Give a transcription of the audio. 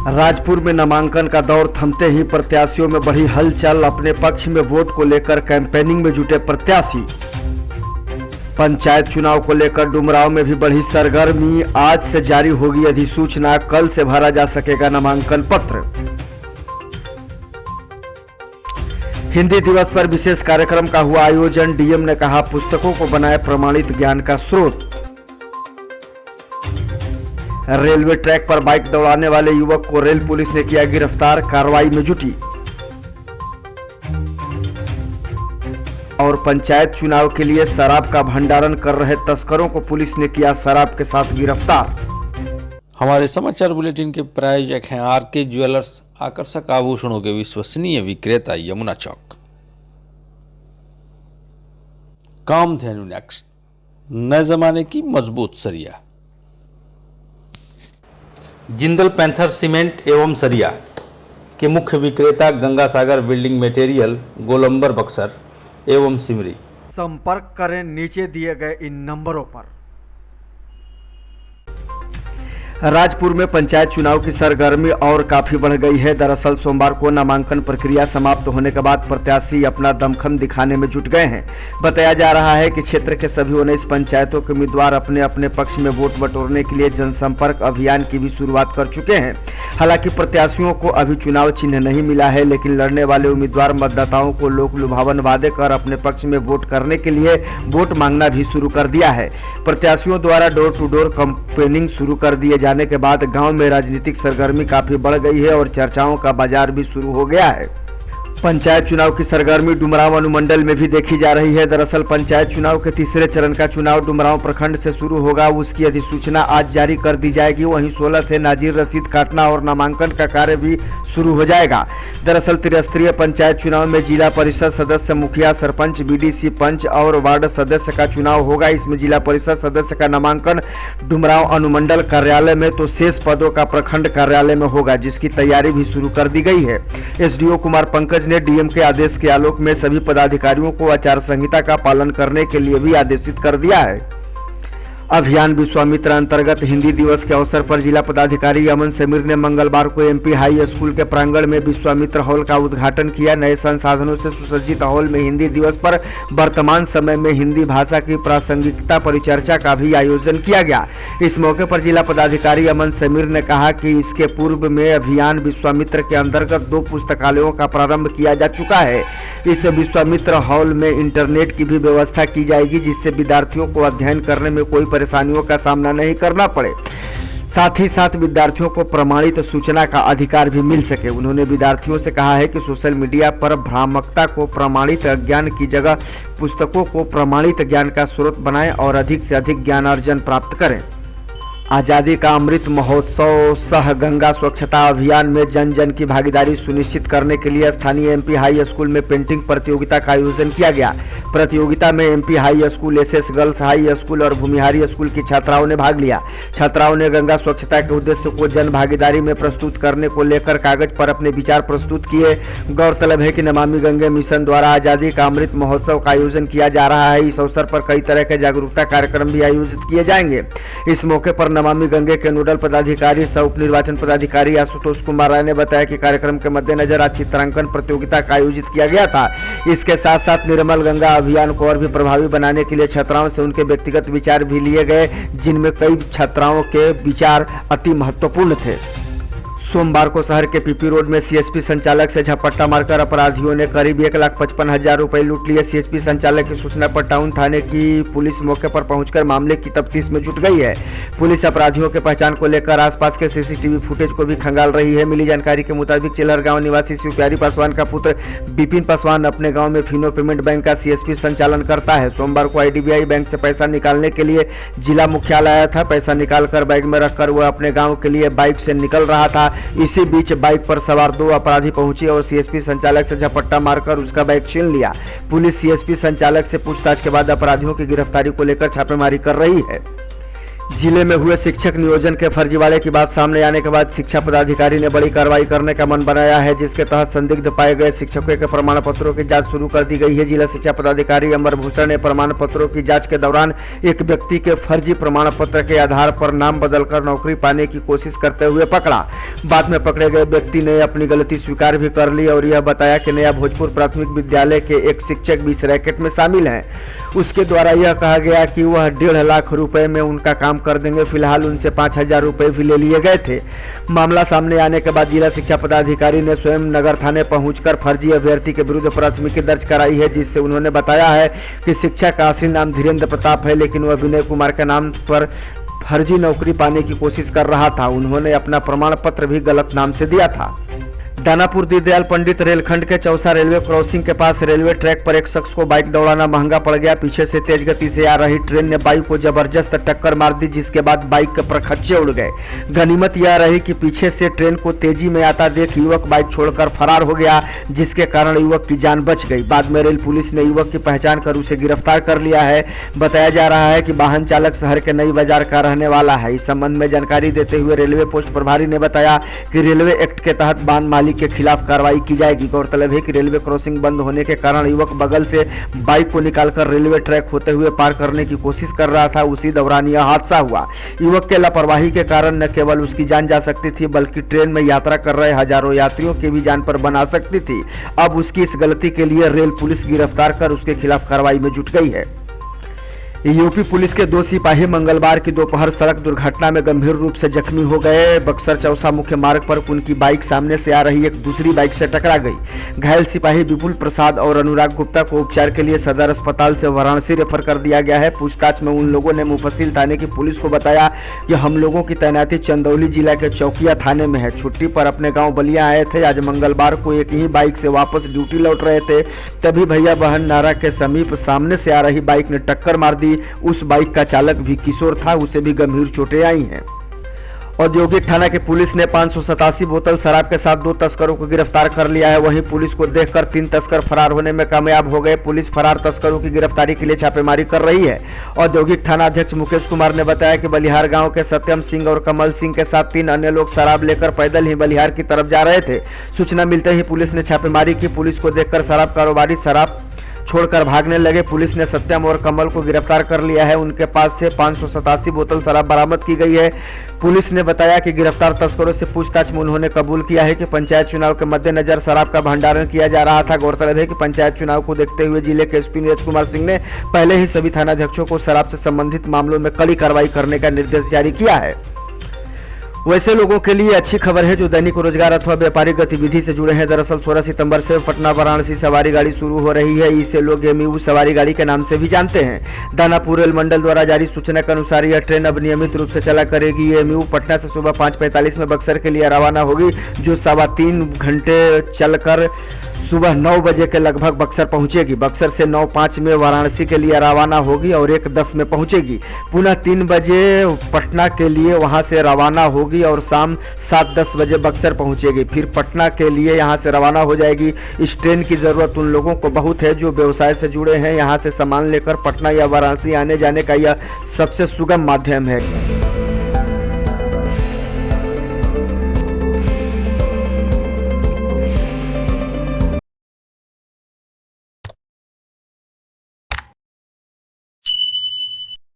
राजपुर में नामांकन का दौर थमते ही प्रत्याशियों में बढ़ी हलचल। अपने पक्ष में वोट को लेकर कैंपेनिंग में जुटे प्रत्याशी। पंचायत चुनाव को लेकर डुमरांव में भी बढ़ी सरगर्मी। आज से जारी होगी अधिसूचना, कल से भरा जा सकेगा नामांकन पत्र। हिंदी दिवस पर विशेष कार्यक्रम का हुआ आयोजन। डीएम ने कहा, पुस्तकों को बनाए प्रमाणित ज्ञान का स्रोत। रेलवे ट्रैक पर बाइक दौड़ाने वाले युवक को रेल पुलिस ने किया गिरफ्तार, कार्रवाई में जुटी। और पंचायत चुनाव के लिए शराब का भंडारण कर रहे तस्करों को पुलिस ने किया शराब के साथ गिरफ्तार। हमारे समाचार बुलेटिन के प्रायोजक हैं आरके ज्वेलर्स, आकर्षक आभूषणों के विश्वसनीय विक्रेता, यमुना चौक। कामधेनु नेक्स्ट, नए जमाने की मजबूत सरिया। जिंदल पैंथर सीमेंट एवं सरिया के मुख्य विक्रेता गंगा सागर बिल्डिंग मटेरियल, गोलंबर बक्सर एवं सिमरी। संपर्क करें नीचे दिए गए इन नंबरों पर। राजपुर में पंचायत चुनाव की सरगर्मी और काफी बढ़ गई है। दरअसल सोमवार को नामांकन प्रक्रिया समाप्त होने के बाद प्रत्याशी अपना दमखम दिखाने में जुट गए हैं। बताया जा रहा है कि क्षेत्र के सभी 19 पंचायतों के उम्मीदवार अपने अपने पक्ष में वोट बटोरने के लिए जनसंपर्क अभियान की भी शुरुआत कर चुके हैं। हालांकि प्रत्याशियों को अभी चुनाव चिन्ह नहीं मिला है, लेकिन लड़ने वाले उम्मीदवार मतदाताओं को लोक लुभावन वादे कर अपने पक्ष में वोट करने के लिए वोट मांगना भी शुरू कर दिया है। प्रत्याशियों द्वारा डोर टू डोर कैंपेनिंग शुरू कर दिए जाने के बाद गांव में राजनीतिक सरगर्मी काफी बढ़ गई है और चर्चाओं का बाजार भी शुरू हो गया है। पंचायत चुनाव की सरगर्मी डुमरांव अनुमंडल में भी देखी जा रही है। दरअसल पंचायत चुनाव के तीसरे चरण का चुनाव डुमरांव प्रखंड से शुरू होगा। उसकी अधिसूचना आज जारी कर दी जाएगी। वहीं 16 से नाजिर रसीद काटना और नामांकन का कार्य भी शुरू हो जाएगा। दरअसल त्रिस्तरीय पंचायत चुनाव में जिला परिषद सदस्य, मुखिया, सरपंच, बीडीसी, पंच और वार्ड सदस्य का चुनाव होगा। इसमें जिला परिषद सदस्य का नामांकन डुमरांव अनुमंडल कार्यालय में तो शेष पदों का प्रखंड कार्यालय में होगा, जिसकी तैयारी भी शुरू कर दी गई है। एसडीओ कुमार पंकज ने डीएम के आदेश के आलोक में सभी पदाधिकारियों को आचार संहिता का पालन करने के लिए भी आदेशित कर दिया है। अभियान विश्वामित्र अंतर्गत हिंदी दिवस के अवसर पर जिला पदाधिकारी अमन समीर ने मंगलवार को एमपी हाई स्कूल के प्रांगण में विश्वामित्र हॉल का उद्घाटन किया। नए संसाधनों से सुसज्जित हॉल में हिंदी दिवस पर वर्तमान समय में हिंदी भाषा की प्रासंगिकता परिचर्चा का भी आयोजन किया गया। इस मौके पर जिला पदाधिकारी अमन समीर ने कहा कि इसके पूर्व में अभियान विश्वामित्र के अंतर्गत 2 पुस्तकालयों का प्रारंभ किया जा चुका है। इस विश्वामित्र हॉल में इंटरनेट की भी व्यवस्था की जाएगी, जिससे विद्यार्थियों को अध्ययन करने में कोई परेशानियों का सामना नहीं करना पड़े। साथ ही साथ विद्यार्थियों को प्रमाणित सूचना का अधिकार भी मिल सके। उन्होंने विद्यार्थियों से कहा है कि सोशल मीडिया पर भ्रामकता को प्रमाणित ज्ञान की जगह पुस्तकों को प्रमाणित ज्ञान का स्रोत बनाएं और अधिक से अधिक ज्ञान अर्जन प्राप्त करें। आज़ादी का अमृत महोत्सव सह गंगा स्वच्छता अभियान में जन जन की भागीदारी सुनिश्चित करने के लिए स्थानीय एमपी हाई स्कूल में पेंटिंग प्रतियोगिता का आयोजन किया गया। प्रतियोगिता में MP high school, SS girls high school और भूमिहारी स्कूल की छात्राओं ने भाग लिया। छात्राओं ने गंगा स्वच्छता के उद्देश्य को जन भागीदारी में प्रस्तुत करने को लेकर कागज पर अपने विचार प्रस्तुत किए। गौरतलब है कि नमामि गंगे मिशन द्वारा आज़ादी का अमृत महोत्सव का आयोजन किया जा रहा है। इस अवसर पर कई तरह के जागरूकता कार्यक्रम भी आयोजित किए जाएंगे। इस मौके पर नमामि गंगे के नोडल पदाधिकारी सह उप निर्वाचन पदाधिकारी आशुतोष कुमार राय ने बताया कि कार्यक्रम के मद्देनजर आज चित्रांकन प्रतियोगिता का आयोजित किया गया था। इसके साथ साथ निर्मल गंगा अभियान को और भी प्रभावी बनाने के लिए छात्राओं से उनके व्यक्तिगत विचार भी लिए गए, जिनमें कई छात्राओं के विचार अति महत्वपूर्ण थे। सोमवार को शहर के पीपी रोड में सीएसपी संचालक से झपट्टा मारकर अपराधियों ने करीब 1,55,000 रुपए लूट लिए। सीएसपी संचालक की सूचना पर टाउन थाने की पुलिस मौके पर पहुंचकर मामले की तफ्तीश में जुट गई है। पुलिस अपराधियों के पहचान को लेकर आसपास के सीसीटीवी फुटेज को भी खंगाल रही है। मिली जानकारी के मुताबिक चिल्हर गांव निवासी शिवप्यारी पासवान का पुत्र विपिन पासवान अपने गाँव में फिनो पेमेंट बैंक का सीएसपी संचालन करता है। सोमवार को आईडीबीआई बैंक से पैसा निकालने के लिए जिला मुख्यालय आया था। पैसा निकालकर बैग में रखकर वह अपने गाँव के लिए बाइक से निकल रहा था। इसी बीच बाइक पर सवार 2 अपराधी पहुंचे और सीएसपी संचालक से झपट्टा मारकर उसका बैग छीन लिया। पुलिस सीएसपी संचालक से पूछताछ के बाद अपराधियों की गिरफ्तारी को लेकर छापेमारी कर रही है। जिले में हुए शिक्षक नियोजन के फर्जीवाड़े की बात सामने आने के बाद शिक्षा पदाधिकारी ने बड़ी कार्रवाई करने का मन बनाया है, जिसके तहत संदिग्ध पाए गए शिक्षकों के प्रमाण पत्रों की जांच शुरू कर दी गई है। जिला शिक्षा पदाधिकारी अमर भूषण ने प्रमाण पत्रों की जांच के दौरान एक व्यक्ति के फर्जी प्रमाण पत्र के आधार पर नाम बदलकर नौकरी पाने की कोशिश करते हुए पकड़ा। बाद में पकड़े गए व्यक्ति ने अपनी गलती स्वीकार भी कर ली और यह बताया कि नया भोजपुर प्राथमिक विद्यालय के एक शिक्षक भी इस रैकेट में शामिल हैं। उसके द्वारा यह कहा गया कि वह 1.5 लाख रुपए में उनका काम कर देंगे। फिलहाल उनसे 5,000 रुपए भी ले लिए गए थे। मामला सामने आने के बाद जिला शिक्षा पदाधिकारी ने स्वयं नगर थाने पहुंचकर फर्जी अभ्यर्थी के विरुद्ध प्राथमिकी दर्ज कराई है, जिससे उन्होंने बताया है कि शिक्षक का असली नाम धीरेन्द्र प्रताप है, लेकिन वह विनय कुमार के नाम पर फर्जी नौकरी पाने की कोशिश कर रहा था। उन्होंने अपना प्रमाण पत्र भी गलत नाम से दिया था। दानापुर दीनदयाल पंडित रेलखंड के चौसा रेलवे क्रॉसिंग के पास रेलवे ट्रैक पर एक शख्स को बाइक दौड़ाना महंगा पड़ गया। पीछे से तेज गति से आ रही ट्रेन ने बाइक को जबरदस्त टक्कर मार दी, जिसके बाद बाइक के परखच्चे उड़ गए। गनीमत यह रही कि पीछे से ट्रेन को तेजी में आता देख युवक बाइक छोड़कर फरार हो गया, जिसके कारण युवक की जान बच गई। बाद में रेल पुलिस ने युवक की पहचान कर उसे गिरफ्तार कर लिया है। बताया जा रहा है कि वाहन चालक शहर के नई बाजार का रहने वाला है। इस संबंध में जानकारी देते हुए रेलवे पोस्ट प्रभारी ने बताया कि रेलवे एक्ट के तहत वाहन मालिक के खिलाफ कार्रवाई की जाएगी। गौरतलब है कि रेलवे क्रॉसिंग बंद होने के कारण युवक बगल से बाइक को निकालकर रेलवे ट्रैक होते हुए पार करने की कोशिश कर रहा था। उसी दौरान यह हादसा हुआ। युवक के लापरवाही के कारण न केवल उसकी जान जा सकती थी, बल्कि ट्रेन में यात्रा कर रहे हजारों यात्रियों की भी जान पर बन आ सकती थी। अब उसकी इस गलती के लिए रेल पुलिस गिरफ्तार कर उसके खिलाफ कार्रवाई में जुट गई है। यूपी पुलिस के 2 सिपाही मंगलवार की दोपहर सड़क दुर्घटना में गंभीर रूप से जख्मी हो गए। बक्सर चौसा मुख्य मार्ग पर उनकी बाइक सामने से आ रही एक दूसरी बाइक से टकरा गई। घायल सिपाही विपुल प्रसाद और अनुराग गुप्ता को उपचार के लिए सदर अस्पताल से वाराणसी रेफर कर दिया गया है। पूछताछ में उन लोगों ने मुफस्सिल थाने की पुलिस को बताया कि हम लोगों की तैनाती चंदौली जिला के चौकिया थाने में है। छुट्टी पर अपने गाँव बलिया आए थे। आज मंगलवार को एक ही बाइक से वापस ड्यूटी लौट रहे थे, तभी भैया बहन नारा के समीप सामने से आ रही बाइक ने टक्कर मार दी। उस बाइक का चालक भी किशोर था, उसे भी गंभीर चोटें आई हैं। औद्योगिक थाना की पुलिस ने 587 बोतल शराब के साथ 2 तस्करों को गिरफ्तार कर लिया है। वहीं पुलिस को देखकर 3 तस्कर फरार होने में कामयाब हो गए। पुलिस फरार तस्करों की गिरफ्तारी के लिए छापेमारी कर रही है। औद्योगिक थाना अध्यक्ष मुकेश कुमार ने बताया कि बलिहार गांव के सत्यम सिंह और कमल सिंह के साथ 3 अन्य लोग शराब लेकर पैदल ही बलिहार की तरफ जा रहे थे। सूचना मिलते ही पुलिस ने छापेमारी की। पुलिस को देखकर शराब कारोबारी शराब छोड़कर भागने लगे। पुलिस ने सत्यम और कमल को गिरफ्तार कर लिया है। उनके पास से 587 बोतल शराब बरामद की गई है। पुलिस ने बताया कि गिरफ्तार तस्करों से पूछताछ में उन्होंने कबूल किया है कि पंचायत चुनाव के मद्देनजर शराब का भंडारण किया जा रहा था। गौरतलब है कि पंचायत चुनाव को देखते हुए जिले के एसपी नीरज कुमार सिंह ने पहले ही सभी थानाध्यक्षों को शराब से संबंधित मामलों में कड़ी कार्रवाई करने का निर्देश जारी किया है। वैसे लोगों के लिए अच्छी खबर है जो दैनिक रोजगार अथवा व्यापारिक गतिविधि से जुड़े हैं। दरअसल 16 सितंबर से पटना वाराणसी सवारी गाड़ी शुरू हो रही है। इसे लोग एमयू सवारी गाड़ी के नाम से भी जानते हैं। दानापुर रेल मंडल द्वारा जारी सूचना के अनुसार यह ट्रेन अब नियमित रूप से चला करेगी। एमयू पटना से सुबह 5:45 में बक्सर के लिए रवाना होगी, जो 3.25 घंटे चलकर सुबह 9 बजे के लगभग बक्सर पहुंचेगी। बक्सर से 9:05 में वाराणसी के लिए रवाना होगी और 1:10 में पहुंचेगी। पुनः 3 बजे पटना के लिए वहां से रवाना होगी और शाम 7:10 बजे बक्सर पहुंचेगी। फिर पटना के लिए यहां से रवाना हो जाएगी। इस ट्रेन की जरूरत उन लोगों को बहुत है जो व्यवसाय से जुड़े हैं। यहां से सामान लेकर पटना या वाराणसी आने जाने का यह सबसे सुगम माध्यम है।